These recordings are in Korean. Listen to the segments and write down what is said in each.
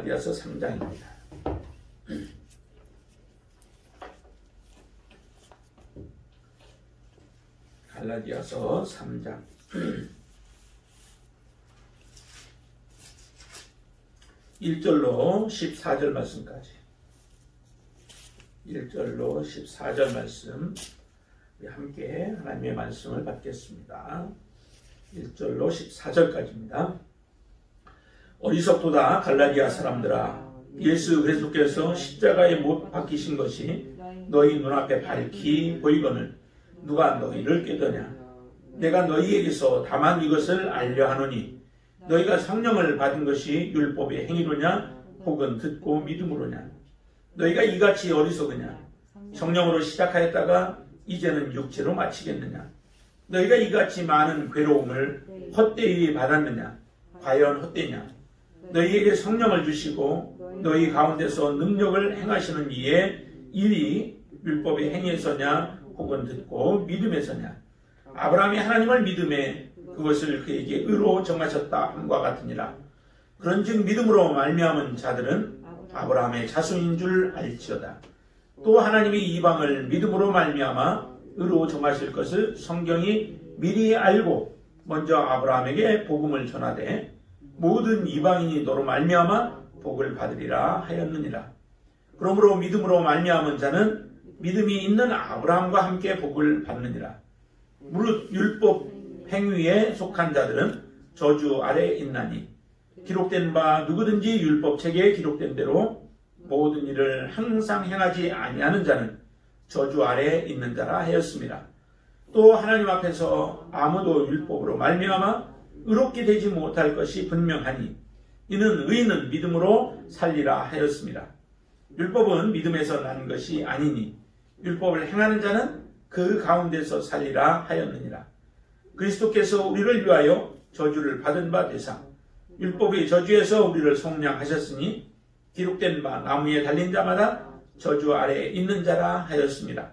갈라디아서 3장입니다. 갈라디아서 3장 1절로 14절 말씀까지 1절로 14절 말씀 우리 함께 하나님의 말씀을 받겠습니다. 1절로 14절까지입니다. 어리석도다 갈라디아 사람들아, 예수 그리스도께서 십자가에 못 박히신 것이 너희 눈앞에 밝히 보이거늘 누가 너희를 깨더냐. 내가 너희에게서 다만 이것을 알려 하노니 너희가 성령을 받은 것이 율법의 행위로냐 혹은 듣고 믿음으로냐. 너희가 이같이 어리석으냐. 성령으로 시작하였다가 이제는 육체로 마치겠느냐. 너희가 이같이 많은 괴로움을 헛되이 받았느냐. 과연 헛되냐. 너희에게 성령을 주시고 너희 가운데서 능력을 행하시는 이의 일이 율법의 행위에서냐 혹은 듣고 믿음에서냐. 아브라함이 하나님을 믿음에 그것을 그에게 의로 정하셨다 함과 같으니라. 그런즉 믿음으로 말미암은 자들은 아브라함의 자손인 줄 알지어다. 또 하나님이 이방을 믿음으로 말미암아 의로 정하실 것을 성경이 미리 알고 먼저 아브라함에게 복음을 전하되 모든 이방인이 너로 말미암아 복을 받으리라 하였느니라. 그러므로 믿음으로 말미암은 자는 믿음이 있는 아브라함과 함께 복을 받느니라. 무릇 율법 행위에 속한 자들은 저주 아래에 있나니 기록된 바 누구든지 율법책에 기록된 대로 모든 일을 항상 행하지 아니하는 자는 저주 아래에 있는 자라 하였습니다. 또 하나님 앞에서 아무도 율법으로 말미암아 의롭게 되지 못할 것이 분명하니 이는 의인은 믿음으로 살리라 하였습니다. 율법은 믿음에서 난 것이 아니니 율법을 행하는 자는 그 가운데서 살리라 하였느니라. 그리스도께서 우리를 위하여 저주를 받은 바 되사 율법의 저주에서 우리를 속량하셨으니 기록된 바 나무에 달린 자마다 저주 아래에 있는 자라 하였습니다.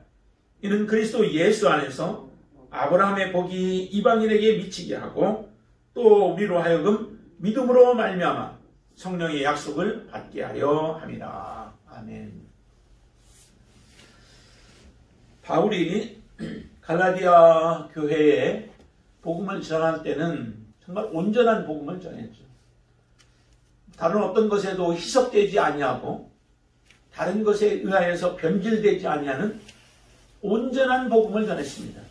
이는 그리스도 예수 안에서 아브라함의 복이 이방인에게 미치게 하고 또 우리로 하여금 믿음으로 말미암아 성령의 약속을 받게 하려 함이라. 아멘. 바울이 갈라디아 교회에 복음을 전할 때는 정말 온전한 복음을 전했죠. 다른 어떤 것에도 희석되지 아니하고 다른 것에 의하여서 변질되지 아니하는 온전한 복음을 전했습니다.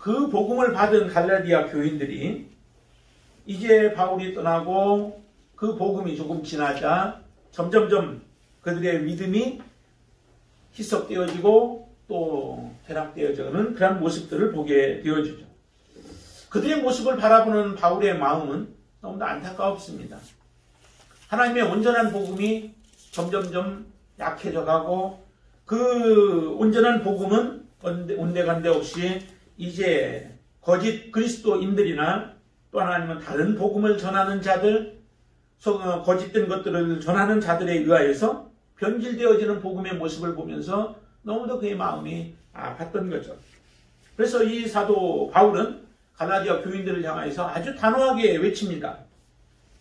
그 복음을 받은 갈라디아 교인들이 이제 바울이 떠나고 그 복음이 조금 지나자 점점점 그들의 믿음이 희석되어지고 또 퇴락되어지는 그런 모습들을 보게 되어지죠. 그들의 모습을 바라보는 바울의 마음은 너무나 안타까웠습니다. 하나님의 온전한 복음이 점점점 약해져가고 그 온전한 복음은 온데간데 없이 이제 거짓 그리스도인들이나 또 하나님은 다른 복음을 전하는 자들, 거짓된 것들을 전하는 자들에 의하여서 변질되어지는 복음의 모습을 보면서 너무도 그의 마음이 아팠던 거죠. 그래서 이 사도 바울은 갈라디아 교인들을 향하여서 아주 단호하게 외칩니다.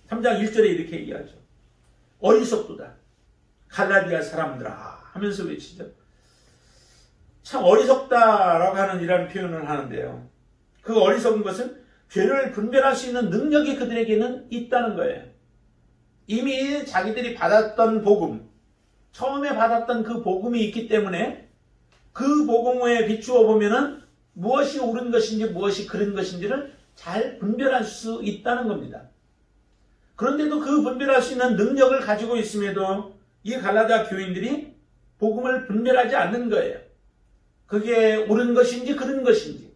3장 1절에 이렇게 얘기하죠. 어리석도다 갈라디아 사람들아 하면서 외치죠. 참 어리석다라고 하는 이런 표현을 하는데요. 그 어리석은 것은 죄를 분별할 수 있는 능력이 그들에게는 있다는 거예요. 이미 자기들이 받았던 복음, 처음에 받았던 그 복음이 있기 때문에 그 복음에 비추어 보면은 무엇이 옳은 것인지 무엇이 그른 것인지를 잘 분별할 수 있다는 겁니다. 그런데도 그 분별할 수 있는 능력을 가지고 있음에도 이 갈라디아 교인들이 복음을 분별하지 않는 거예요. 그게 옳은 것인지 그른 것인지,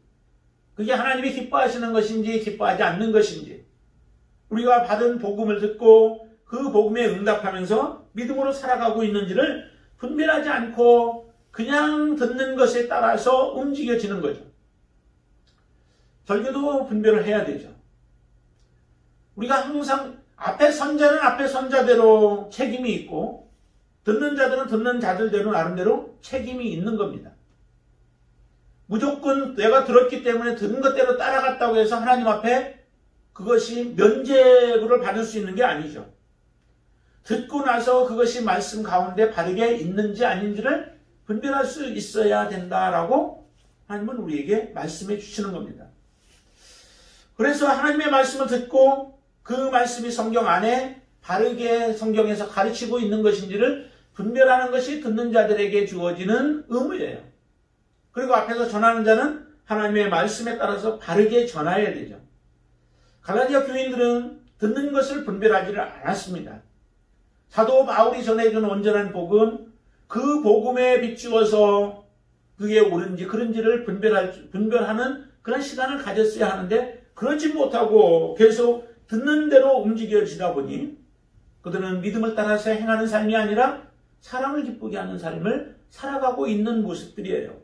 그게 하나님이 기뻐하시는 것인지 기뻐하지 않는 것인지, 우리가 받은 복음을 듣고 그 복음에 응답하면서 믿음으로 살아가고 있는지를 분별하지 않고 그냥 듣는 것에 따라서 움직여지는 거죠. 절개도 분별을 해야 되죠. 우리가 항상 앞에 선자는 앞에 선자대로 책임이 있고 듣는 자들은 듣는 자들대로 나름대로 책임이 있는 겁니다. 무조건 내가 들었기 때문에 듣는 것대로 따라갔다고 해서 하나님 앞에 그것이 면죄부를 받을 수 있는 게 아니죠. 듣고 나서 그것이 말씀 가운데 바르게 있는지 아닌지를 분별할 수 있어야 된다라고 하나님은 우리에게 말씀해 주시는 겁니다. 그래서 하나님의 말씀을 듣고 그 말씀이 성경 안에 바르게 성경에서 가르치고 있는 것인지를 분별하는 것이 듣는 자들에게 주어지는 의무예요. 그리고 앞에서 전하는 자는 하나님의 말씀에 따라서 바르게 전해야 되죠. 갈라디아 교인들은 듣는 것을 분별하지를 않았습니다. 사도 바울이 전해준 온전한 복음, 그 복음에 비추어서 그게 옳은지 그른지를 분별하는 그런 시간을 가졌어야 하는데 그러지 못하고 계속 듣는 대로 움직여지다 보니 그들은 믿음을 따라서 행하는 삶이 아니라 사람을 기쁘게 하는 삶을 살아가고 있는 모습들이에요.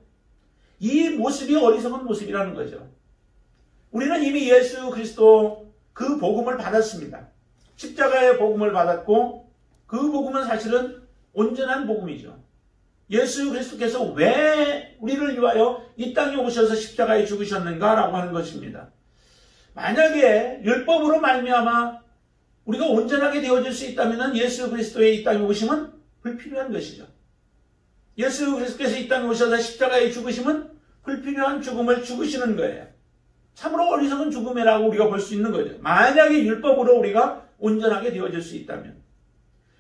이 모습이 어리석은 모습이라는 거죠. 우리는 이미 예수 그리스도 그 복음을 받았습니다. 십자가의 복음을 받았고 그 복음은 사실은 온전한 복음이죠. 예수 그리스도께서 왜 우리를 위하여 이 땅에 오셔서 십자가에 죽으셨는가라고 하는 것입니다. 만약에 율법으로 말미암아 우리가 온전하게 되어질 수 있다면 예수 그리스도의 이 땅에 오심은 불필요한 것이죠. 예수 그리스도께서 이 땅에 오셔서 십자가에 죽으심은 불필요한 죽음을 죽으시는 거예요. 참으로 어리석은 죽음이라고 우리가 볼 수 있는 거죠. 만약에 율법으로 우리가 온전하게 되어질 수 있다면.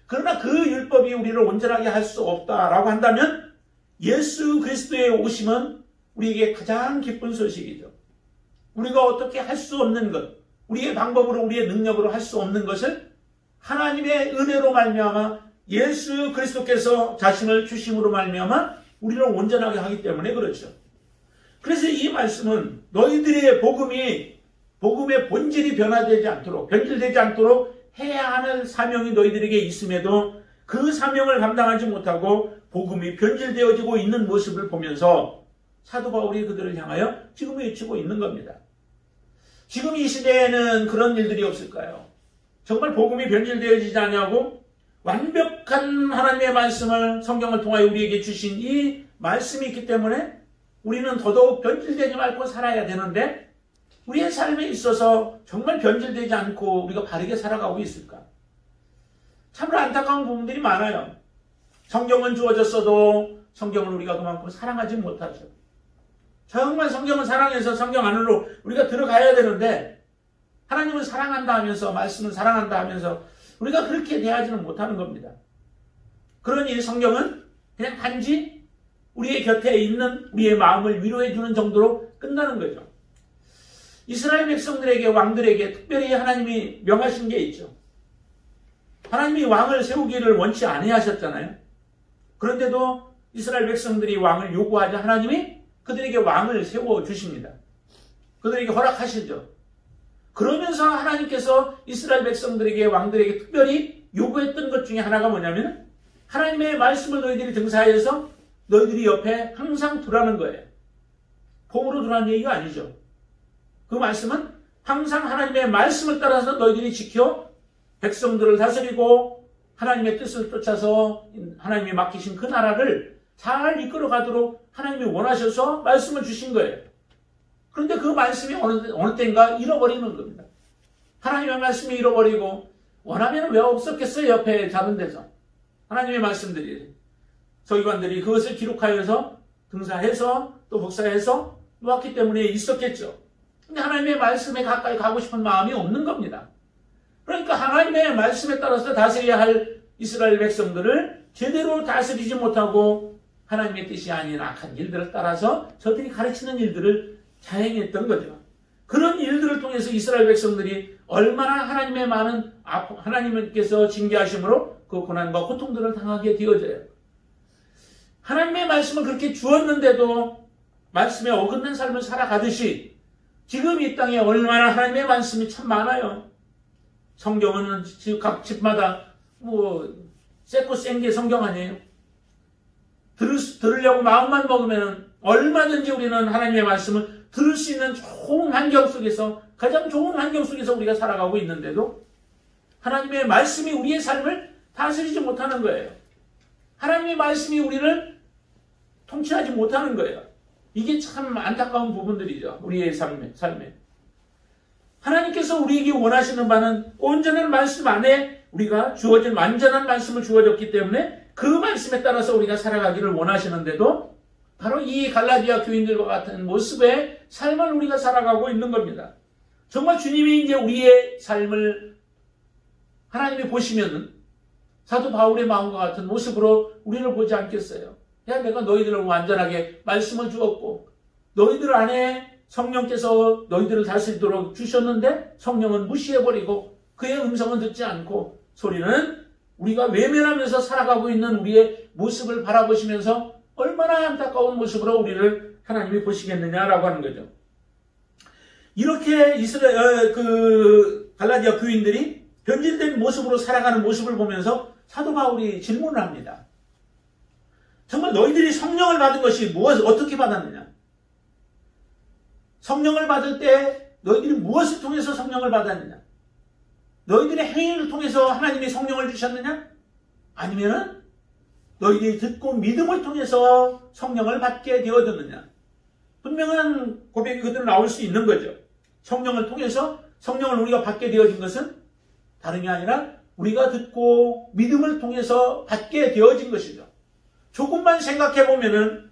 그러나 그 율법이 우리를 온전하게 할 수 없다라고 한다면 예수 그리스도의 오심은 우리에게 가장 기쁜 소식이죠. 우리가 어떻게 할 수 없는 것, 우리의 방법으로 우리의 능력으로 할 수 없는 것을 하나님의 은혜로 말미암아 예수 그리스도께서 자신을 주심으로 말미암아 우리를 온전하게 하기 때문에 그렇죠. 그래서 이 말씀은 너희들의 복음의 본질이 변화되지 않도록, 변질되지 않도록 해야 하는 사명이 너희들에게 있음에도 그 사명을 감당하지 못하고 복음이 변질되어지고 있는 모습을 보면서 사도 바울이 그들을 향하여 지금 외치고 있는 겁니다. 지금 이 시대에는 그런 일들이 없을까요? 정말 복음이 변질되어지지 않냐고 완벽한 하나님의 말씀을 성경을 통하여 우리에게 주신 이 말씀이 있기 때문에 우리는 더더욱 변질되지 말고 살아야 되는데 우리의 삶에 있어서 정말 변질되지 않고 우리가 바르게 살아가고 있을까? 참으로 안타까운 부분들이 많아요. 성경은 주어졌어도 성경을 우리가 그만큼 사랑하지 못하죠. 정말 성경을 사랑해서 성경 안으로 우리가 들어가야 되는데 하나님을 사랑한다 하면서 말씀을 사랑한다 하면서 우리가 그렇게 대하지는 못하는 겁니다. 그러니 성경은 그냥 단지 우리의 곁에 있는 우리의 마음을 위로해 주는 정도로 끝나는 거죠. 이스라엘 백성들에게 왕들에게 특별히 하나님이 명하신 게 있죠. 하나님이 왕을 세우기를 원치 아니하셨잖아요. 그런데도 이스라엘 백성들이 왕을 요구하자 하나님이 그들에게 왕을 세워주십니다. 그들에게 허락하시죠. 그러면서 하나님께서 이스라엘 백성들에게 왕들에게 특별히 요구했던 것 중에 하나가 뭐냐면 하나님의 말씀을 너희들이 등사해서 너희들이 옆에 항상 두라는 거예요. 봄으로 두라는 얘기가 아니죠. 그 말씀은 항상 하나님의 말씀을 따라서 너희들이 지켜 백성들을 다스리고 하나님의 뜻을 쫓아서 하나님이 맡기신 그 나라를 잘 이끌어가도록 하나님이 원하셔서 말씀을 주신 거예요. 그런데 그 말씀이 어느 때인가 잃어버리는 겁니다. 하나님의 말씀이 잃어버리고 원하면 왜 없었겠어요? 옆에 작은 데서. 하나님의 말씀들이 서기관들이 그것을 기록하여서 등사해서 또 복사해서 놓았기 때문에 있었겠죠. 근데 하나님의 말씀에 가까이 가고 싶은 마음이 없는 겁니다. 그러니까 하나님의 말씀에 따라서 다스려야 할 이스라엘 백성들을 제대로 다스리지 못하고 하나님의 뜻이 아닌 악한 일들을 따라서 저들이 가르치는 일들을 자행했던 거죠. 그런 일들을 통해서 이스라엘 백성들이 얼마나 하나님의 많은 하나님께서 징계하심으로 그 고난과 고통들을 당하게 되어져요. 하나님의 말씀을 그렇게 주었는데도 말씀에 어긋난 삶을 살아가듯이 지금 이 땅에 얼마나 하나님의 말씀이 참 많아요. 성경은 각 집마다 쎄고 센 게 성경 아니에요. 들으려고 마음만 먹으면 얼마든지 우리는 하나님의 말씀을 들을 수 있는 좋은 환경 속에서 가장 좋은 환경 속에서 우리가 살아가고 있는데도 하나님의 말씀이 우리의 삶을 다스리지 못하는 거예요. 하나님의 말씀이 우리를 통치하지 못하는 거예요. 이게 참 안타까운 부분들이죠. 우리의 삶에. 하나님께서 우리에게 원하시는 바는 온전한 말씀 안에 우리가 주어진 완전한 말씀을 주어졌기 때문에 그 말씀에 따라서 우리가 살아가기를 원하시는데도 바로 이 갈라디아 교인들과 같은 모습의 삶을 우리가 살아가고 있는 겁니다. 정말 주님이 이제 우리의 삶을 하나님이 보시면은 사도 바울의 마음과 같은 모습으로 우리를 보지 않겠어요? 야, 내가 너희들을 완전하게 말씀을 주었고 너희들 안에 성령께서 너희들을 다스리도록 주셨는데 성령은 무시해버리고 그의 음성은 듣지 않고 소리는 우리가 외면하면서 살아가고 있는 우리의 모습을 바라보시면서 얼마나 안타까운 모습으로 우리를 하나님이 보시겠느냐라고 하는 거죠. 이렇게 갈라디아 교인들이 변질된 모습으로 살아가는 모습을 보면서 사도 바울이 질문을 합니다. 정말 너희들이 성령을 받은 것이 어떻게 받았느냐? 성령을 받을 때 너희들이 무엇을 통해서 성령을 받았느냐? 너희들의 행위를 통해서 하나님이 성령을 주셨느냐? 아니면은 너희들이 듣고 믿음을 통해서 성령을 받게 되어졌느냐? 분명한 고백이 그대로 나올 수 있는 거죠. 성령을 통해서 성령을 우리가 받게 되어진 것은 다름이 아니라 우리가 듣고 믿음을 통해서 받게 되어진 것이죠. 조금만 생각해 보면은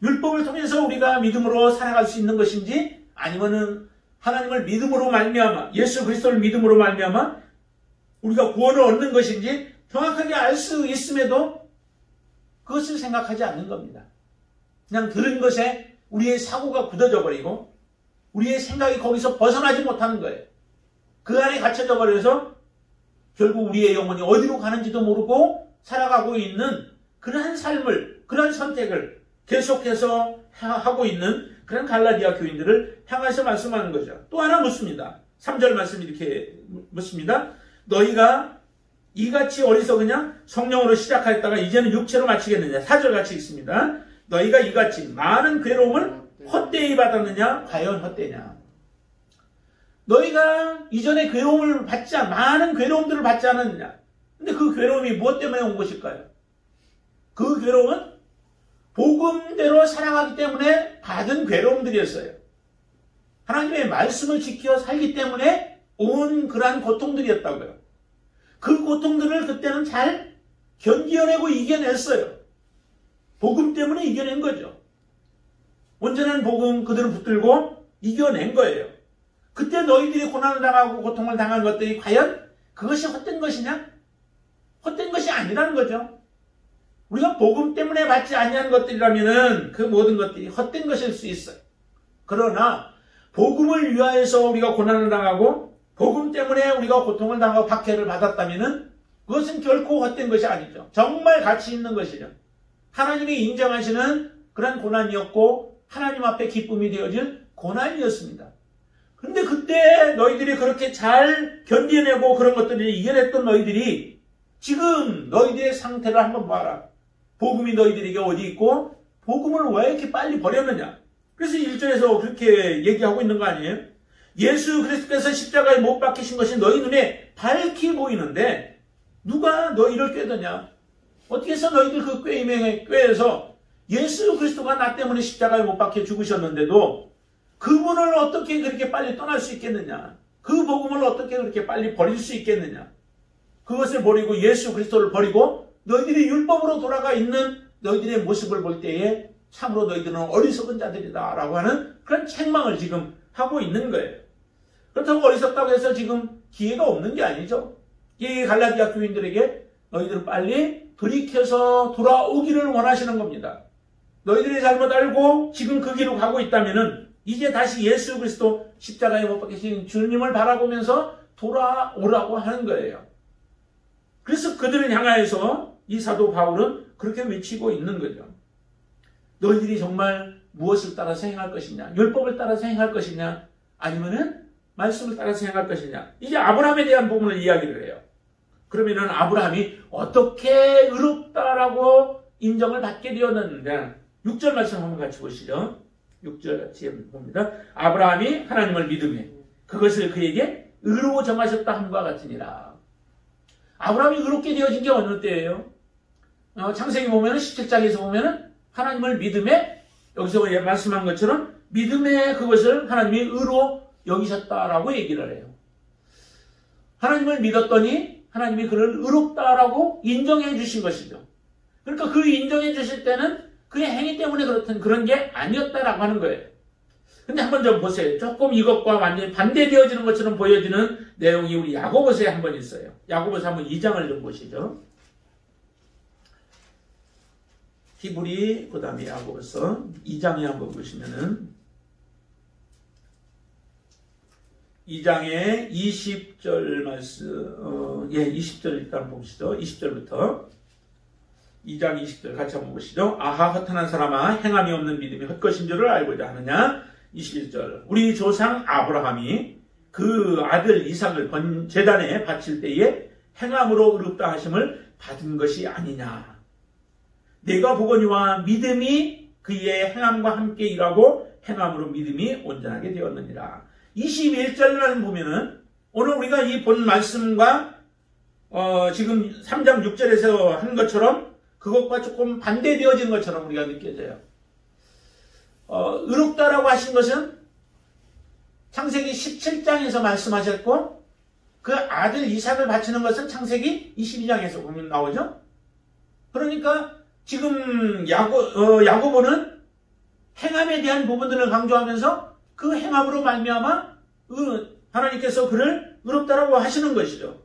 율법을 통해서 우리가 믿음으로 살아갈 수 있는 것인지 아니면은 하나님을 믿음으로 말미암아 예수 그리스도를 믿음으로 말미암아 우리가 구원을 얻는 것인지 정확하게 알 수 있음에도 그것을 생각하지 않는 겁니다. 그냥 들은 것에 우리의 사고가 굳어져 버리고 우리의 생각이 거기서 벗어나지 못하는 거예요. 그 안에 갇혀져 버려서 결국 우리의 영혼이 어디로 가는지도 모르고 살아가고 있는 그러한 삶을, 그러한 선택을 계속해서 하고 있는 그런 갈라디아 교인들을 향해서 말씀하는 거죠. 또 하나 묻습니다. 3절 말씀 이렇게 묻습니다. 너희가 이같이 어리석으냐? 성령으로 시작하였다가 이제는 육체로 마치겠느냐? 4절 같이 있습니다. 너희가 이같이 많은 괴로움을 헛되이 받았느냐? 과연 헛되냐? 너희가 이전에 많은 괴로움들을 받지 않았느냐? 근데 그 괴로움이 무엇 때문에 온 것일까요? 그 괴로움은 복음대로 살아가기 때문에 받은 괴로움들이었어요. 하나님의 말씀을 지켜 살기 때문에 온 그러한 고통들이었다고요. 그 고통들을 그때는 잘 견디어내고 이겨냈어요. 복음 때문에 이겨낸 거죠. 온전한 복음 그들을 붙들고 이겨낸 거예요. 그때 너희들이 고난을 당하고 고통을 당한 것들이 과연 그것이 헛된 것이냐? 헛된 것이 아니라는 거죠. 우리가 복음 때문에 받지 아니한 것들이라면은 그 모든 것들이 헛된 것일 수 있어요. 그러나 복음을 위하여서 우리가 고난을 당하고 복음 때문에 우리가 고통을 당하고 박해를 받았다면은 그것은 결코 헛된 것이 아니죠. 정말 가치 있는 것이죠. 하나님이 인정하시는 그런 고난이었고 하나님 앞에 기쁨이 되어질 고난이었습니다. 그런데 그때 너희들이 그렇게 잘 견뎌내고 그런 것들을 이겨냈던 너희들이 지금 너희들의 상태를 한번 봐라. 복음이 너희들에게 어디 있고 복음을 왜 이렇게 빨리 버렸느냐. 그래서 1절에서 그렇게 얘기하고 있는 거 아니에요? 예수 그리스도께서 십자가에 못 박히신 것이 너희 눈에 밝히 보이는데 누가 너희를 꾀더냐? 어떻게 해서 너희들 그 꾀에서 예수 그리스도가 나 때문에 십자가에 못 박혀 죽으셨는데도 그분을 어떻게 그렇게 빨리 떠날 수 있겠느냐? 그 복음을 어떻게 그렇게 빨리 버릴 수 있겠느냐? 그것을 버리고 예수 그리스도를 버리고 너희들이 율법으로 돌아가 있는 너희들의 모습을 볼 때에 참으로 너희들은 어리석은 자들이다 라고 하는 그런 책망을 지금 하고 있는 거예요. 그렇다고 어리석다고 해서 지금 기회가 없는 게 아니죠. 이 갈라디아 교인들에게 너희들은 빨리 돌이켜서 돌아오기를 원하시는 겁니다. 너희들이 잘못 알고 지금 그 길로 가고 있다면은 이제 다시 예수 그리스도 십자가에 못 박히신 주님을 바라보면서 돌아오라고 하는 거예요. 그래서 그들을 향하여서 이 사도 바울은 그렇게 외치고 있는 거죠. 너희들이 정말 무엇을 따라서 행할 것이냐? 율법을 따라서 행할 것이냐? 아니면은 말씀을 따라서 행할 것이냐? 이제 아브라함에 대한 부분을 이야기를 해요. 그러면은 아브라함이 어떻게 의롭다라고 인정을 받게 되었는데 6절 말씀 한번 같이 보시죠. 6절 같이 봅니다. 아브라함이 하나님을 믿으며 그것을 그에게 의로 정하셨다 함과 같으니라. 아브라함이 의롭게 되어진 게 어느 때예요? 창세기 보면은 17장에서 보면은 하나님을 믿음에 여기서 말씀한 것처럼 믿음에 그것을 하나님이 의로 여기셨다라고 얘기를 해요. 하나님을 믿었더니 하나님이 그를 의롭다라고 인정해 주신 것이죠. 그러니까 그 인정해 주실 때는 그의 행위 때문에 그런 게 아니었다라고 하는 거예요. 근데 한번 좀 보세요. 조금 이것과 완전히 반대되어지는 것처럼 보여지는 내용이 우리 야고보서에 한번 있어요. 야고보서 한번 2장을 좀 보시죠. 히브리, 그 다음에 야고보서 2장에 한번 보시면은 2장의 20절 말씀, 20절 일단 보시죠. 20절부터 2장 20절 같이 한번 보시죠. 아하 허탄한 사람아 행함이 없는 믿음이 헛것인 줄을 알고자 하느냐. 21절 우리 조상 아브라함이 그 아들 이삭을 제단에 바칠 때에 행함으로 의롭다 하심을 받은 것이 아니냐. 내가 보거니와 믿음이 그의 행함과 함께 일하고 행함으로 믿음이 온전하게 되었느니라. 21절을 보면은 오늘 우리가 이 본 말씀과 지금 3장 6절에서 한 것처럼 그것과 조금 반대되어진 것처럼 우리가 느껴져요. 의롭다라고 하신 것은 창세기 17장에서 말씀하셨고 그 아들 이삭을 바치는 것은 창세기 22장에서 보면 나오죠. 그러니까 지금 야고보는 행함에 대한 부분들을 강조하면서 그 행함으로 말미암아 하나님께서 그를 의롭다라고 하시는 것이죠.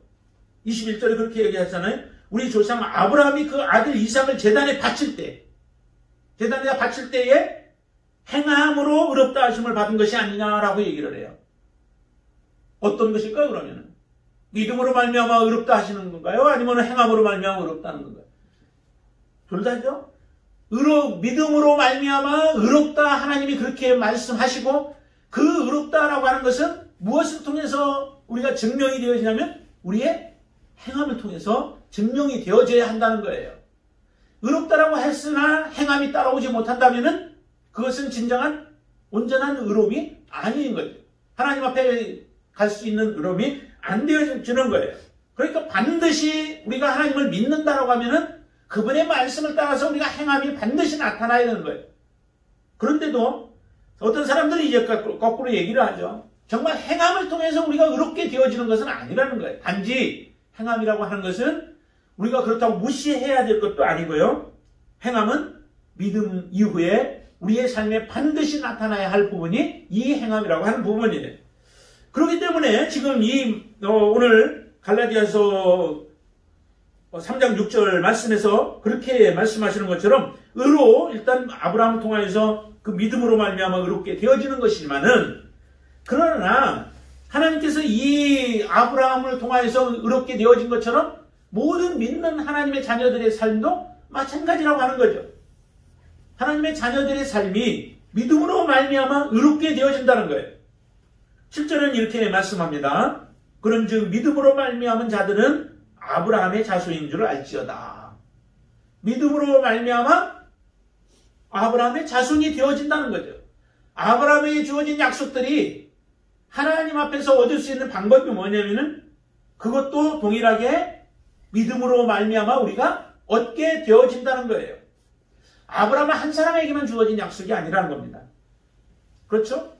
21절에 그렇게 얘기하잖아요. 우리 조상 아브라함이 그 아들 이삭을 제단에 바칠 때에 행함으로 의롭다 하심을 받은 것이 아니냐라고 얘기를 해요. 어떤 것일까요, 그러면? 믿음으로 말미암아 의롭다 하시는 건가요? 아니면 행함으로 말미암아 의롭다는 건가요? 둘 다죠? 믿음으로 말미암아 의롭다 하나님이 그렇게 말씀하시고 그 의롭다라고 하는 것은 무엇을 통해서 우리가 증명이 되어지냐면 우리의 행함을 통해서 증명이 되어져야 한다는 거예요. 의롭다라고 했으나 행함이 따라오지 못한다면은 그것은 진정한 온전한 의로움이 아닌 거죠. 하나님 앞에 갈 수 있는 의로움이 안 되어지는 거예요. 그러니까 반드시 우리가 하나님을 믿는다라고 하면은 그분의 말씀을 따라서 우리가 행함이 반드시 나타나야 되는 거예요. 그런데도 어떤 사람들이 이제 거꾸로 얘기를 하죠. 정말 행함을 통해서 우리가 의롭게 되어지는 것은 아니라는 거예요. 단지 행함이라고 하는 것은 우리가 그렇다고 무시해야 될 것도 아니고요. 행함은 믿음 이후에 우리의 삶에 반드시 나타나야 할 부분이 이 행함이라고 하는 부분이에요. 그렇기 때문에 지금 오늘 갈라디아서 3장 6절 말씀에서 그렇게 말씀하시는 것처럼 일단 아브라함을 통하여서 그 믿음으로 말미암아 의롭게 되어지는 것이지만은 그러나 하나님께서 이 아브라함을 통하여서 의롭게 되어진 것처럼 모든 믿는 하나님의 자녀들의 삶도 마찬가지라고 하는 거죠. 하나님의 자녀들의 삶이 믿음으로 말미암아 의롭게 되어진다는 거예요. 7절은 이렇게 말씀합니다. 그런즉 믿음으로 말미암은 자들은 아브라함의 자손인 줄 알지어다. 믿음으로 말미암아 아브라함의 자손이 되어진다는 거죠. 아브라함에게 주어진 약속들이 하나님 앞에서 얻을 수 있는 방법이 뭐냐면은 그것도 동일하게 믿음으로 말미암아 우리가 얻게 되어진다는 거예요. 아브라함은 한 사람에게만 주어진 약속이 아니라는 겁니다. 그렇죠?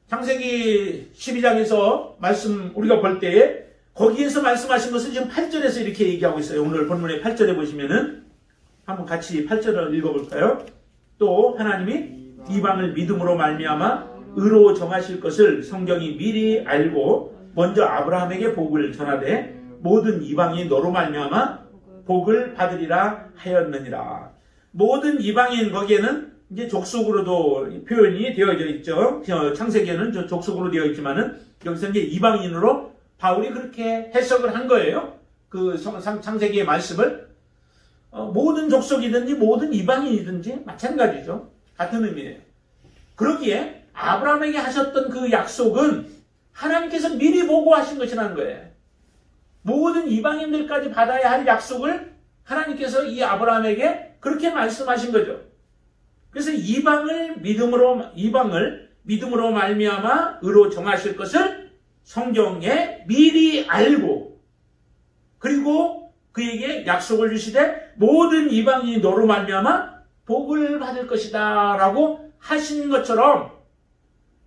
창세기 12장에서 말씀 우리가 볼 때에 거기에서 말씀하신 것은 지금 8절에서 이렇게 얘기하고 있어요. 오늘 본문의 8절에 보시면은 한번 같이 8절을 읽어볼까요? 또 하나님이 이방을 믿음으로 말미암아 의로 정하실 것을 성경이 미리 알고 먼저 아브라함에게 복을 전하되 모든 이방이 너로 말미암아 복을 받으리라 하였느니라. 모든 이방인 거기에는 이제 족속으로도 표현이 되어져 있죠. 창세기에는 족속으로 되어 있지만은 여기서 이제 이방인으로 바울이 그렇게 해석을 한 거예요. 그 창세기의 말씀을 모든 족속이든지 모든 이방인이든지 마찬가지죠. 같은 의미예요. 그러기에 아브라함에게 하셨던 그 약속은 하나님께서 미리 보고하신 것이라는 거예요. 모든 이방인들까지 받아야 할 약속을 하나님께서 이 아브라함에게 그렇게 말씀하신 거죠. 그래서 이방을 믿음으로 말미암아 의로 정하실 것을 성경에 미리 알고 그리고 그에게 약속을 주시되 모든 이방인이 너로 말미암아 복을 받을 것이다 라고 하신 것처럼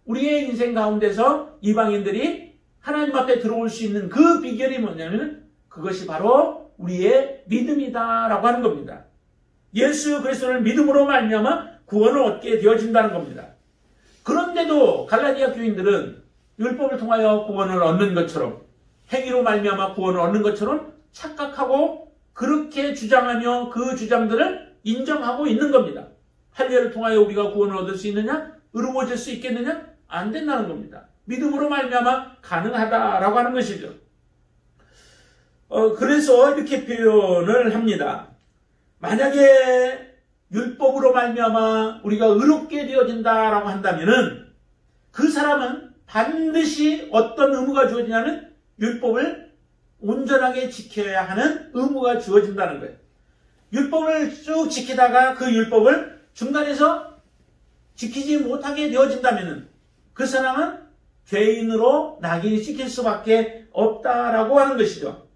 우리의 인생 가운데서 이방인들이 하나님 앞에 들어올 수 있는 그 비결이 뭐냐면 그것이 바로 우리의 믿음이다라고 하는 겁니다. 예수 그리스도를 믿음으로 말미암아 구원을 얻게 되어진다는 겁니다. 그런데도 갈라디아 교인들은 율법을 통하여 구원을 얻는 것처럼 행위로 말미암아 구원을 얻는 것처럼 착각하고 그렇게 주장하며 그 주장들을 인정하고 있는 겁니다. 할례를 통하여 우리가 구원을 얻을 수 있느냐? 의로워질 수 있겠느냐? 안 된다는 겁니다. 믿음으로 말미암아 가능하다라고 하는 것이죠. 그래서 이렇게 표현을 합니다. 만약에 율법으로 말미암아 우리가 의롭게 되어진다라고 한다면은 그 사람은 반드시 어떤 의무가 주어지냐면 율법을 온전하게 지켜야 하는 의무가 주어진다는 거예요. 율법을 쭉 지키다가 그 율법을 중간에서 지키지 못하게 되어진다면은 그 사람은 죄인으로 낙인이 찍힐 수밖에 없다라고 하는 것이죠.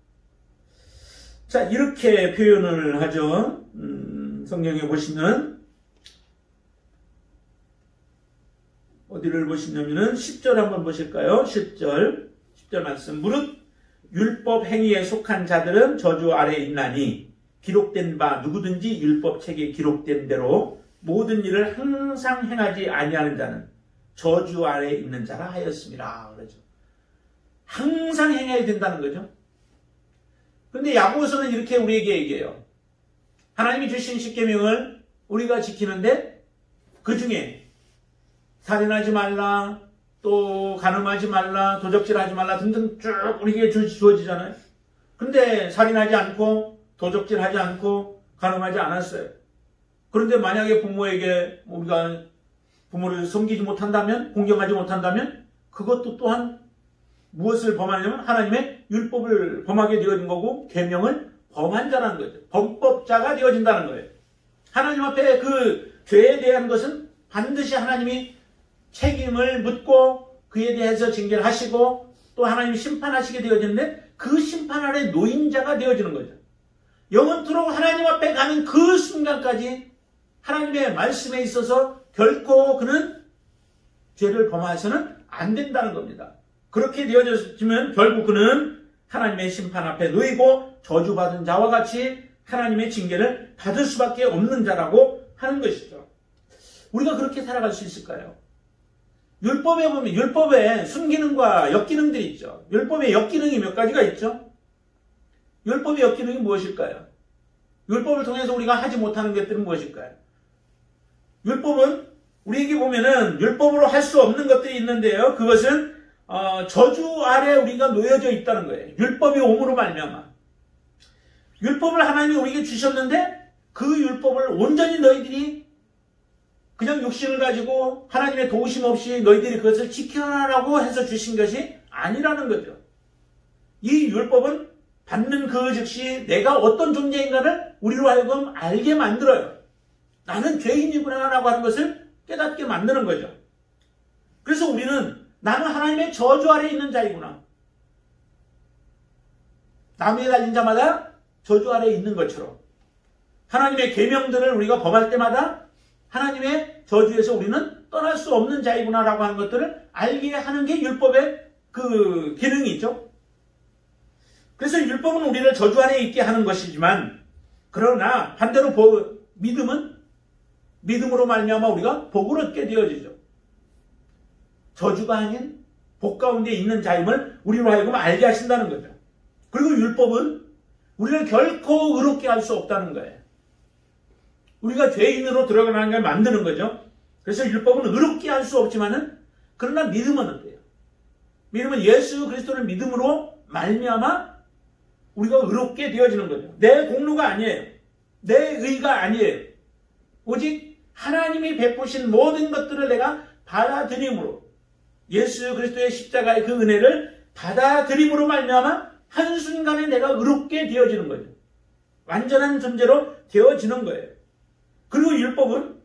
자, 이렇게 표현을 하죠. 성경에 보시면 어디를 보시냐면은 10절 한번 보실까요? 10절 말씀. 무릇 율법 행위에 속한 자들은 저주 아래에 있나니 기록된 바 누구든지 율법책에 기록된 대로 모든 일을 항상 행하지 아니하는 자는 저주 아래에 있는 자라 하였습니다. 그러죠. 항상 행해야 된다는 거죠. 그런데 야고보서는 이렇게 우리에게 얘기해요. 하나님이 주신 십계명을 우리가 지키는데 그 중에 살인하지 말라, 또 간음하지 말라, 도적질하지 말라 등등 쭉 우리에게 주어지잖아요. 근데 살인하지 않고 도적질하지 않고 간음하지 않았어요. 그런데 만약에 부모에게 우리가 부모를 섬기지 못한다면, 공경하지 못한다면 그것도 또한 무엇을 범하냐면 하나님의 율법을 범하게 되어진 거고 계명을 범한 자라는 거죠. 범법자가 되어진다는 거예요. 하나님 앞에 그 죄에 대한 것은 반드시 하나님이 책임을 묻고 그에 대해서 징계를 하시고 또 하나님이 심판하시게 되어지는데 그 심판 아래 노인자가 되어지는 거죠. 영원토록 하나님 앞에 가는 그 순간까지 하나님의 말씀에 있어서 결코 그는 죄를 범해서는 안 된다는 겁니다. 그렇게 되어지면 결국 그는 하나님의 심판 앞에 놓이고 저주받은 자와 같이 하나님의 징계를 받을 수밖에 없는 자라고 하는 것이죠. 우리가 그렇게 살아갈 수 있을까요? 율법에 보면 율법에 순기능과 역기능들이 있죠. 율법의 역기능이 몇 가지가 있죠. 율법의 역기능이 무엇일까요? 율법을 통해서 우리가 하지 못하는 것들은 무엇일까요? 율법은 우리에게 보면은 율법으로 할 수 없는 것들이 있는데요. 그것은 저주 아래 우리가 놓여져 있다는 거예요. 율법이 옴으로 말미암아. 율법을 하나님이 우리에게 주셨는데 그 율법을 온전히 너희들이 그냥 욕심을 가지고 하나님의 도우심 없이 너희들이 그것을 지켜라라고 해서 주신 것이 아니라는 거죠. 이 율법은 받는 그 즉시 내가 어떤 존재인가를 우리로 하여금 알게 만들어요. 나는 죄인이구나 라고 하는 것을 깨닫게 만드는 거죠. 그래서 우리는 나는 하나님의 저주 아래에 있는 자이구나. 나무에 달린 자마다 저주 아래에 있는 것처럼 하나님의 계명들을 우리가 범할 때마다 하나님의 저주에서 우리는 떠날 수 없는 자이구나 라고 하는 것들을 알게 하는 게 율법의 그 기능이 있죠. 그래서 율법은 우리를 저주 아래에 있게 하는 것이지만 그러나 반대로 믿음은 믿음으로 말미암아 우리가 복을 얻게 되어지죠. 저주가 아닌 복 가운데 있는 자임을 우리로 하여금 알게 하신다는 거죠. 그리고 율법은 우리를 결코 의롭게 할 수 없다는 거예요. 우리가 죄인으로 들어가는 걸 만드는 거죠. 그래서 율법은 의롭게 할 수 없지만은 그러나 믿음은 어때요? 믿음은 예수 그리스도를 믿음으로 말미암아 우리가 의롭게 되어지는 거죠. 내 공로가 아니에요. 내 의가 아니에요. 오직 하나님이 베푸신 모든 것들을 내가 받아들임으로 예수 그리스도의 십자가의 그 은혜를 받아들임으로 말미암아 한순간에 내가 의롭게 되어지는 거죠. 완전한 존재로 되어지는 거예요. 그리고 율법은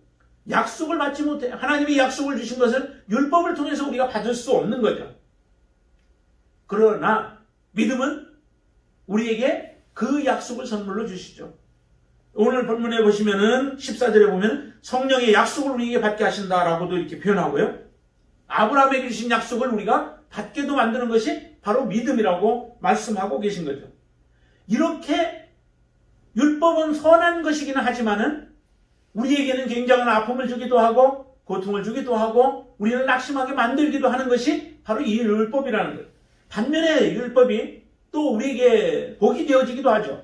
약속을 받지 못해. 하나님이 약속을 주신 것을 율법을 통해서 우리가 받을 수 없는 거죠. 그러나 믿음은 우리에게 그 약속을 선물로 주시죠. 오늘 본문에 보시면은 14절에 보면 성령의 약속을 우리에게 받게 하신다라고도 이렇게 표현하고요. 아브라함에게 주신 약속을 우리가 받게도 만드는 것이 바로 믿음이라고 말씀하고 계신 거죠. 이렇게 율법은 선한 것이기는 하지만은 우리에게는 굉장한 아픔을 주기도 하고 고통을 주기도 하고 우리를 낙심하게 만들기도 하는 것이 바로 이 율법이라는 거예요. 반면에 율법이 또 우리에게 복이 되어지기도 하죠.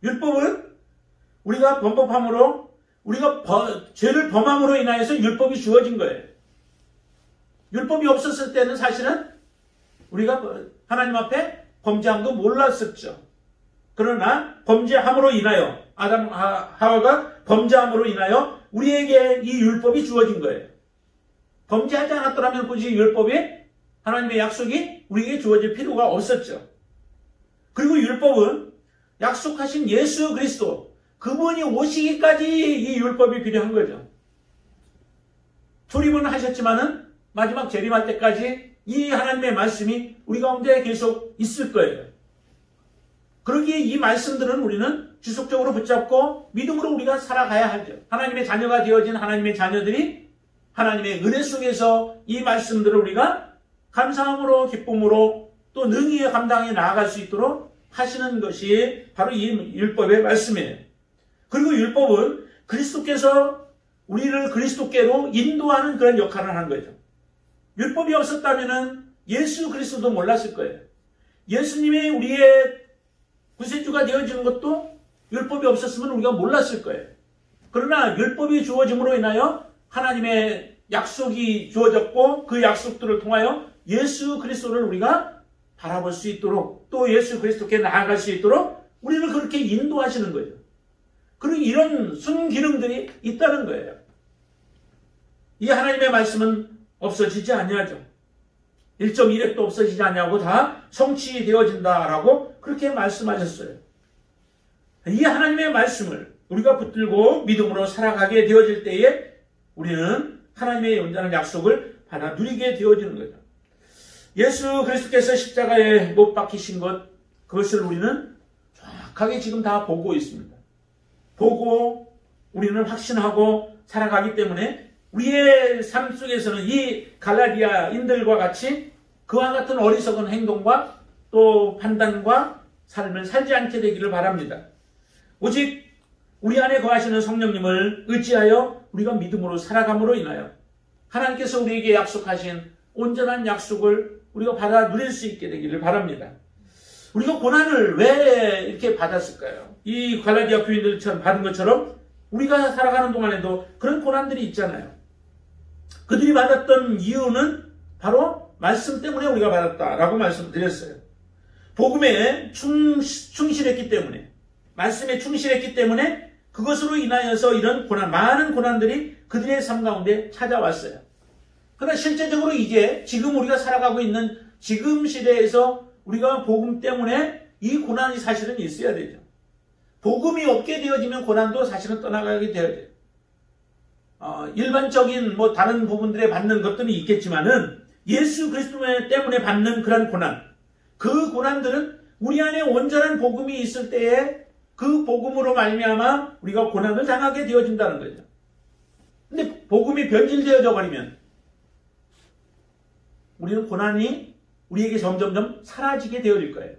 율법은 우리가 범법함으로 우리가 죄를 범함으로 인하여서 율법이 주어진 거예요. 율법이 없었을 때는 사실은 우리가 하나님 앞에 범죄함도 몰랐었죠. 그러나 범죄함으로 인하여 아담 하와가 범죄함으로 인하여 우리에게 이 율법이 주어진 거예요. 범죄하지 않았더라면 굳이 율법이 하나님의 약속이 우리에게 주어질 필요가 없었죠. 그리고 율법은 약속하신 예수 그리스도 그분이 오시기까지 이 율법이 필요한 거죠. 조립은 하셨지만은 마지막 재림할 때까지 이 하나님의 말씀이 우리 가운데 계속 있을 거예요. 그러기에 이 말씀들은 우리는 지속적으로 붙잡고 믿음으로 우리가 살아가야 하죠. 하나님의 자녀가 되어진 하나님의 자녀들이 하나님의 은혜 속에서 이 말씀들을 우리가 감사함으로 기쁨으로 또 능히 감당해 나아갈 수 있도록 하시는 것이 바로 이 율법의 말씀이에요. 그리고 율법은 그리스도께서 우리를 그리스도께로 인도하는 그런 역할을 하는 거죠. 율법이 없었다면 예수 그리스도도 몰랐을 거예요. 예수님이 우리의 구세주가 되어지는 것도 율법이 없었으면 우리가 몰랐을 거예요. 그러나 율법이 주어짐으로 인하여 하나님의 약속이 주어졌고 그 약속들을 통하여 예수 그리스도를 우리가 바라볼 수 있도록 또 예수 그리스도께 나아갈 수 있도록 우리를 그렇게 인도하시는 거예요. 그리고 이런 순기능들이 있다는 거예요. 이 하나님의 말씀은 없어지지 아니하죠. 1.1핵도 없어지지 않냐고 다 성취되어진다라고 그렇게 말씀하셨어요. 이 하나님의 말씀을 우리가 붙들고 믿음으로 살아가게 되어질 때에 우리는 하나님의 온전한 약속을 받아 누리게 되어지는 거죠. 예수 그리스도께서 십자가에 못 박히신 것, 그것을 우리는 정확하게 지금 다 보고 있습니다. 보고 우리는 확신하고 살아가기 때문에 우리의 삶 속에서는 이 갈라디아인들과 같이 그와 같은 어리석은 행동과 또 판단과 삶을 살지 않게 되기를 바랍니다. 오직 우리 안에 거하시는 성령님을 의지하여 우리가 믿음으로 살아감으로 인하여 하나님께서 우리에게 약속하신 온전한 약속을 우리가 받아 누릴 수 있게 되기를 바랍니다. 우리가 고난을 왜 이렇게 받았을까요? 이 갈라디아 교인들처럼 받은 것처럼 우리가 살아가는 동안에도 그런 고난들이 있잖아요. 그들이 받았던 이유는 바로 말씀 때문에 우리가 받았다라고 말씀드렸어요. 복음에 충실했기 때문에, 말씀에 충실했기 때문에 그것으로 인하여서 이런 고난, 많은 고난들이 그들의 삶 가운데 찾아왔어요. 그러나 실제적으로 이제 지금 우리가 살아가고 있는 지금 시대에서 우리가 복음 때문에 이 고난이 사실은 있어야 되죠. 복음이 없게 되어지면 고난도 사실은 떠나가게 되어야 돼요. 일반적인 다른 부분들에 받는 것들이 있겠지만은 예수 그리스도 때문에 받는 그런 고난, 그 고난들은 우리 안에 온전한 복음이 있을 때에 그 복음으로 말미암아 우리가 고난을 당하게 되어진다는 거죠. 근데 복음이 변질되어져 버리면 우리는 고난이 우리에게 점점점 사라지게 되어질 거예요.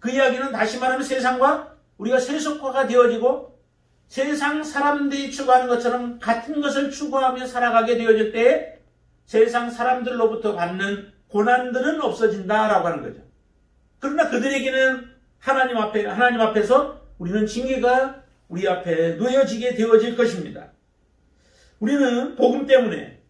그 이야기는 다시 말하면 세상과 우리가 세속화가 되어지고 세상 사람들이 추구하는 것처럼 같은 것을 추구하며 살아가게 되어질 때에 세상 사람들로부터 받는 고난들은 없어진다라고 하는 거죠. 그러나 그들에게는 하나님 앞에서 우리는 징계가 우리 앞에 놓여지게 되어질 것입니다. 우리는 복음 때문에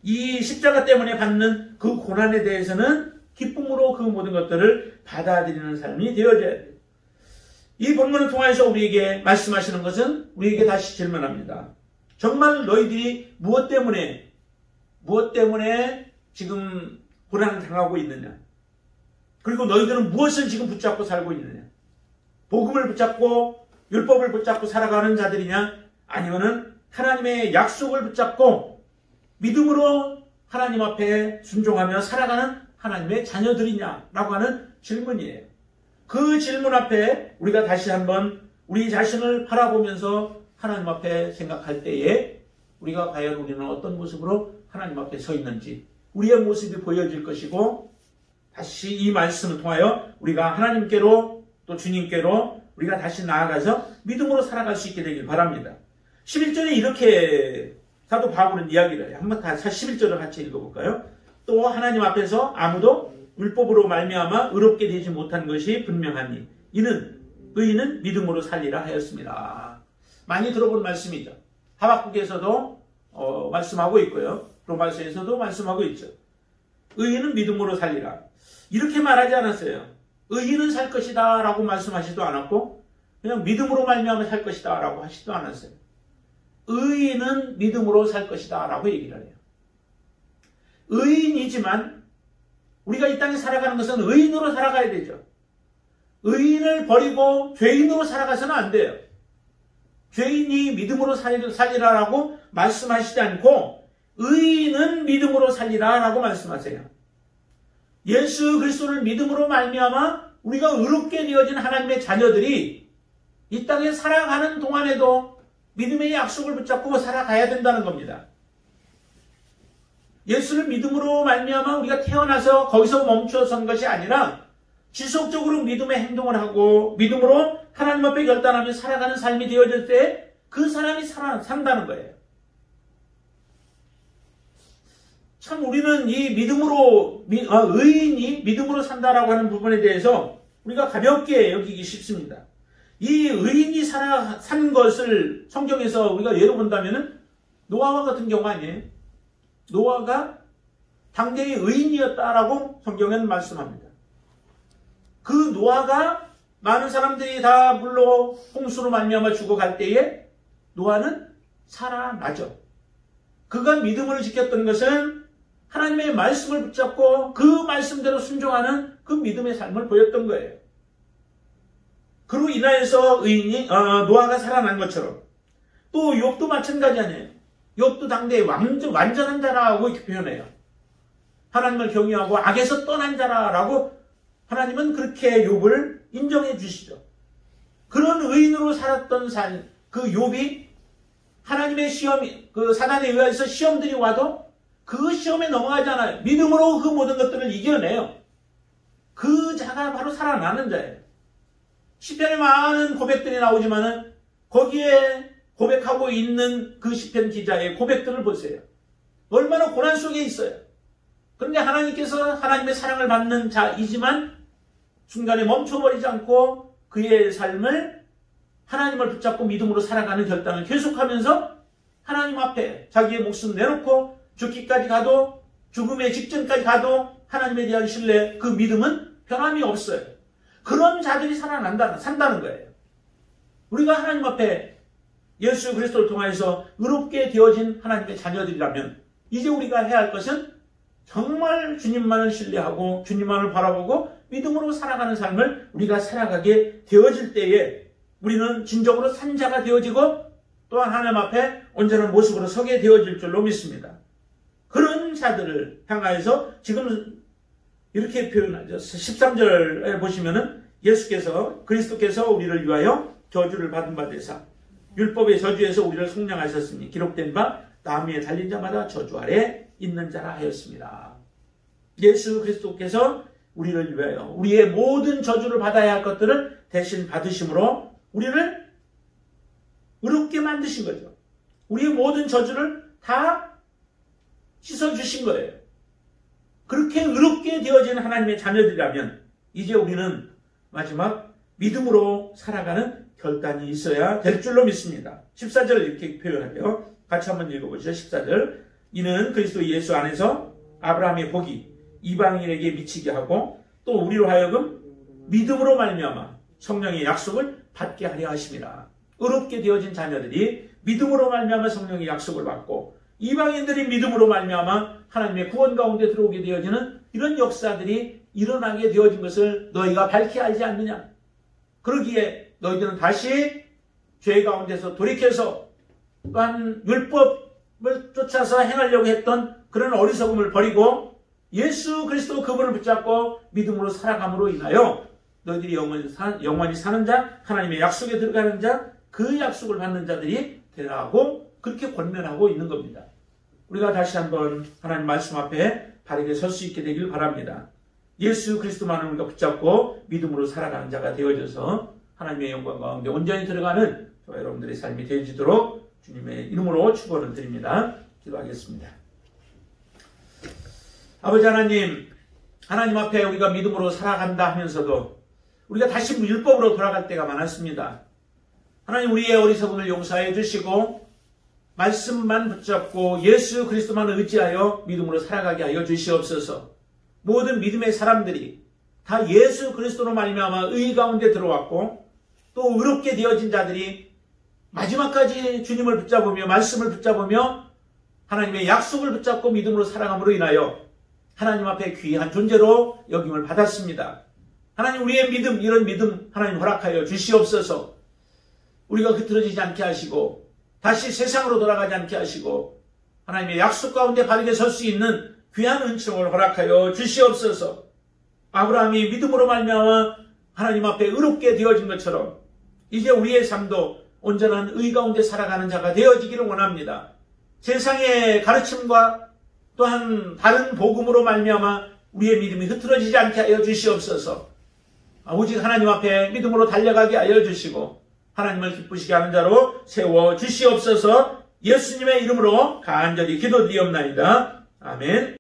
이 십자가 때문에 받는 그 고난에 대해서는 기쁨으로 그 모든 것들을 받아들이는 삶이 되어져야 돼요. 이 본문을 통해서 우리에게 말씀하시는 것은 우리에게 다시 질문합니다. 정말 너희들이 무엇 때문에 지금 고난을 당하고 있느냐? 그리고 너희들은 무엇을 지금 붙잡고 살고 있느냐? 복음을 붙잡고 율법을 붙잡고 살아가는 자들이냐? 아니면은 하나님의 약속을 붙잡고 믿음으로 하나님 앞에 순종하며 살아가는 하나님의 자녀들이냐라고 하는 질문이에요. 그 질문 앞에 우리가 다시 한번 우리 자신을 바라보면서 하나님 앞에 생각할 때에 우리가 과연 우리는 어떤 모습으로 하나님 앞에 서 있는지 우리의 모습이 보여질 것이고 다시 이 말씀을 통하여 우리가 하나님께로 또 주님께로 우리가 다시 나아가서 믿음으로 살아갈 수 있게 되길 바랍니다. 11절에 이렇게 사도 바울은 이야기를 해요. 한번 다 11절을 같이 읽어볼까요? 또 하나님 앞에서 아무도 율법으로 말미암아 의롭게 되지 못한 것이 분명하니 이는 의인은 믿음으로 살리라 하였습니다. 많이 들어본 말씀이죠. 하박국에서도 말씀하고 있고요. 로마서에서도 말씀하고 있죠. 의인은 믿음으로 살리라. 이렇게 말하지 않았어요. 의인은 살 것이다 라고 말씀하시지도 않았고 그냥 믿음으로 말미암아 살 것이다 라고 하시지도 않았어요. 의인은 믿음으로 살 것이다 라고 얘기를 해요. 의인이지만 우리가 이 땅에 살아가는 것은 의인으로 살아가야 되죠. 의인을 버리고 죄인으로 살아가서는 안 돼요. 죄인이 믿음으로 살리라라고 말씀하시지 않고 의인은 믿음으로 살리라라고 말씀하세요. 예수 그리스도를 믿음으로 말미암아 우리가 의롭게 되어진 하나님의 자녀들이 이 땅에 살아가는 동안에도 믿음의 약속을 붙잡고 살아가야 된다는 겁니다. 예수를 믿음으로 말미암아 우리가 태어나서 거기서 멈춰선 것이 아니라 지속적으로 믿음의 행동을 하고 믿음으로 하나님 앞에 결단하며 살아가는 삶이 되어질 때 그 사람이 산다는 거예요. 참 우리는 이 믿음으로 의인이 믿음으로 산다라고 하는 부분에 대해서 우리가 가볍게 여기기 쉽습니다. 이 의인이 산 것을 성경에서 우리가 예로 본다면은 노아와 같은 경우 아니에요. 노아가 당대의 의인이었다라고 성경은 말씀합니다. 그 노아가 많은 사람들이 다 물로 홍수로 말미암아 죽어갈 때에 노아는 살아나죠. 그가 믿음을 지켰던 것은 하나님의 말씀을 붙잡고 그 말씀대로 순종하는 그 믿음의 삶을 보였던 거예요. 그로 인하여서 노아가 살아난 것처럼 또 욥도 마찬가지 아니에요. 욥도 당대의 완전한 자라고 이렇게 표현해요. 하나님을 경외하고 악에서 떠난 자라라고 하나님은 그렇게 욥을 인정해 주시죠. 그런 의인으로 살았던 그 욥이 하나님의 시험이 그 사단에 의해서 시험들이 와도 그 시험에 넘어가지 않아요. 믿음으로 그 모든 것들을 이겨내요. 그 자가 바로 살아나는 자예요. 시편에 많은 고백들이 나오지만은 거기에 고백하고 있는 그 시편 기자의 고백들을 보세요. 얼마나 고난 속에 있어요. 그런데 하나님께서 하나님의 사랑을 받는 자이지만 중간에 멈춰버리지 않고 그의 삶을 하나님을 붙잡고 믿음으로 살아가는 결단을 계속하면서 하나님 앞에 자기의 목숨 내놓고 죽기까지 가도 죽음의 직전까지 가도 하나님에 대한 신뢰, 그 믿음은 변함이 없어요. 그런 자들이 산다는 거예요. 우리가 하나님 앞에 예수 그리스도를 통하여서 의롭게 되어진 하나님의 자녀들이라면 이제 우리가 해야 할 것은 정말 주님만을 신뢰하고 주님만을 바라보고 믿음으로 살아가는 삶을 우리가 살아가게 되어질 때에 우리는 진정으로 산 자가 되어지고 또한 하나님 앞에 온전한 모습으로 서게 되어질 줄로 믿습니다. 그런 자들을 향하여서 지금 이렇게 표현하죠. 13절에 보시면은 그리스도께서 우리를 위하여 저주를 받은 바 되사 율법의 저주에서 우리를 속량하셨으니 기록된 바 나무에 달린 자마다 저주 아래 있는 자라 하였습니다. 예수 그리스도께서 우리를 위하여 우리의 모든 저주를 받아야 할 것들을 대신 받으심으로 우리를 의롭게 만드신 거죠. 우리의 모든 저주를 다 씻어주신 거예요. 그렇게 의롭게 되어진 하나님의 자녀들이라면 이제 우리는 마지막 믿음으로 살아가는 결단이 있어야 될 줄로 믿습니다. 14절 이렇게 표현하고요. 같이 한번 읽어보시죠. 14절. 이는 그리스도 예수 안에서 아브라함의 복이 이방인에게 미치게 하고 또 우리로 하여금 믿음으로 말미암아 성령의 약속을 받게 하려 하심이라. 의롭게 되어진 자녀들이 믿음으로 말미암아 성령의 약속을 받고 이방인들이 믿음으로 말미암아 하나님의 구원 가운데 들어오게 되어지는 이런 역사들이 일어나게 되어진 것을 너희가 밝히 알지 않느냐. 그러기에 너희들은 다시 죄 가운데서 돌이켜서 또한 율법을 쫓아서 행하려고 했던 그런 어리석음을 버리고 예수 그리스도 그분을 붙잡고 믿음으로 살아감으로 인하여 너희들이 영원히 사는 자, 하나님의 약속에 들어가는 자, 그 약속을 받는 자들이 되라고 그렇게 권면하고 있는 겁니다. 우리가 다시 한번 하나님 말씀 앞에 바르게 설 수 있게 되길 바랍니다. 예수 그리스도만을 우리가 붙잡고 믿음으로 살아가는 자가 되어져서 하나님의 영광 가운데 온전히 들어가는 저와 여러분들의 삶이 되어지도록 주님의 이름으로 축원을 드립니다. 기도하겠습니다. 아버지 하나님, 하나님 앞에 우리가 믿음으로 살아간다 하면서도 우리가 다시 율법으로 돌아갈 때가 많았습니다. 하나님, 우리의 어리석음을 용서해 주시고 말씀만 붙잡고 예수 그리스도만을 의지하여 믿음으로 살아가게 하여 주시옵소서. 모든 믿음의 사람들이 다 예수 그리스도로 말미암아 의 가운데 들어왔고 또 의롭게 되어진 자들이 마지막까지 주님을 붙잡으며 말씀을 붙잡으며 하나님의 약속을 붙잡고 믿음으로 살아감으로 인하여 하나님 앞에 귀한 존재로 여김을 받았습니다. 하나님, 우리의 믿음, 이런 믿음 하나님 허락하여 주시옵소서. 우리가 흐트러지지 않게 하시고 다시 세상으로 돌아가지 않게 하시고 하나님의 약속 가운데 바르게 설 수 있는 귀한 은총을 허락하여 주시옵소서. 아브라함이 믿음으로 말미암아 하나님 앞에 의롭게 되어진 것처럼 이제 우리의 삶도 온전한 의 가운데 살아가는 자가 되어지기를 원합니다. 세상의 가르침과 또한 다른 복음으로 말미암아 우리의 믿음이 흐트러지지 않게 하여 주시옵소서. 오직 하나님 앞에 믿음으로 달려가게 하여 주시고 하나님을 기쁘시게 하는 자로 세워 주시옵소서. 예수님의 이름으로 간절히 기도드리옵나이다. 아멘.